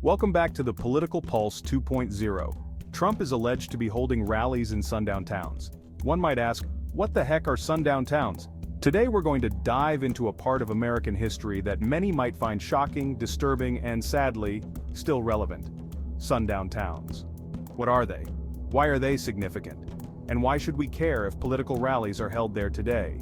Welcome back to the Political Pulse 2.0. Trump is alleged to be holding rallies in sundown towns. One might ask, what the heck are sundown towns? Today we're going to dive into a part of American history that many might find shocking, disturbing, and sadly, still relevant. Sundown towns. What are they? Why are they significant? And why should we care if political rallies are held there today?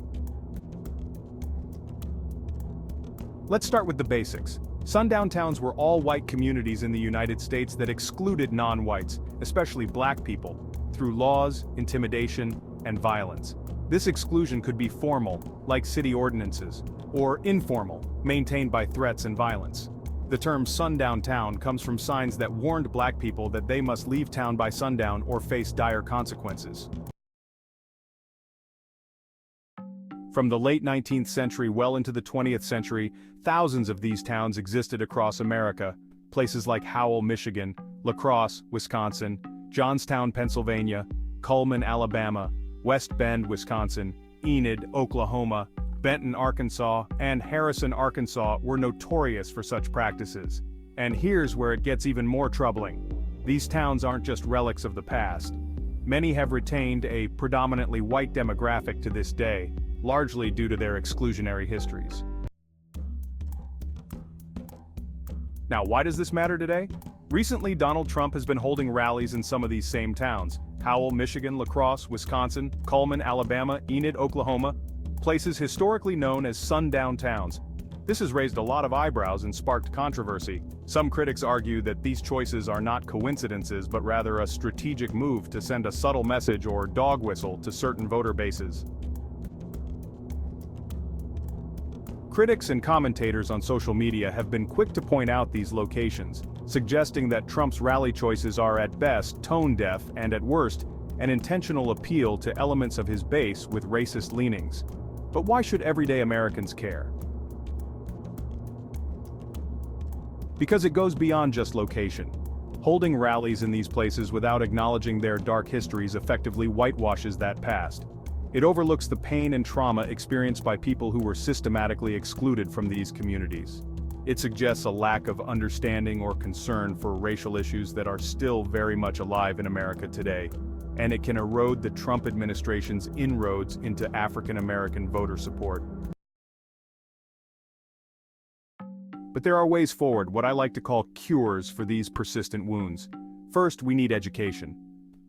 Let's start with the basics. Sundown towns were all-white communities in the United States that excluded non-whites, especially black people, through laws, intimidation, and violence. This exclusion could be formal, like city ordinances, or informal, maintained by threats and violence. The term sundown town comes from signs that warned black people that they must leave town by sundown or face dire consequences. From the late 19th century well into the 20th century, thousands of these towns existed across America, places like Howell, Michigan, La Crosse, Wisconsin, Johnstown, Pennsylvania, Cullman, Alabama, West Bend, Wisconsin, Enid, Oklahoma, Benton, Arkansas, and Harrison, Arkansas were notorious for such practices. And here's where it gets even more troubling. These towns aren't just relics of the past. Many have retained a predominantly white demographic to this day, largely due to their exclusionary histories. Now, why does this matter today? Recently, Donald Trump has been holding rallies in some of these same towns: Howell, Michigan, La Crosse, Wisconsin, Cullman, Alabama, Enid, Oklahoma, places historically known as sundown towns. This has raised a lot of eyebrows and sparked controversy. Some critics argue that these choices are not coincidences but rather a strategic move to send a subtle message or dog whistle to certain voter bases. Critics and commentators on social media have been quick to point out these locations, suggesting that Trump's rally choices are at best tone-deaf and at worst, an intentional appeal to elements of his base with racist leanings. But why should everyday Americans care? Because it goes beyond just location. Holding rallies in these places without acknowledging their dark histories effectively whitewashes that past. It overlooks the pain and trauma experienced by people who were systematically excluded from these communities. It suggests a lack of understanding or concern for racial issues that are still very much alive in America today, and it can erode the Trump administration's inroads into African American voter support. But there are ways forward, what I like to call cures for these persistent wounds. First, we need education.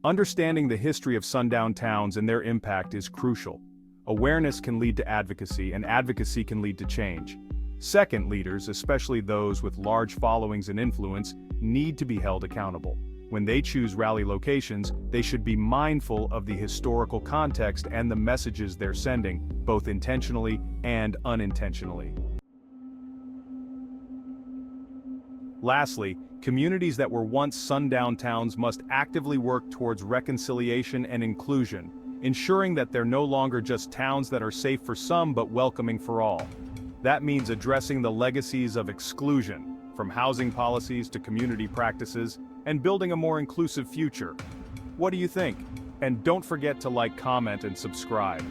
Understanding the history of sundown towns and their impact is crucial. Awareness can lead to advocacy, and advocacy can lead to change. Second, leaders, especially those with large followings and influence, need to be held accountable. When they choose rally locations, they should be mindful of the historical context and the messages they're sending, both intentionally and unintentionally. Lastly, communities that were once sundown towns must actively work towards reconciliation and inclusion, ensuring that they're no longer just towns that are safe for some but welcoming for all. That means addressing the legacies of exclusion, from housing policies to community practices, and building a more inclusive future. What do you think? And don't forget to like, comment, and subscribe.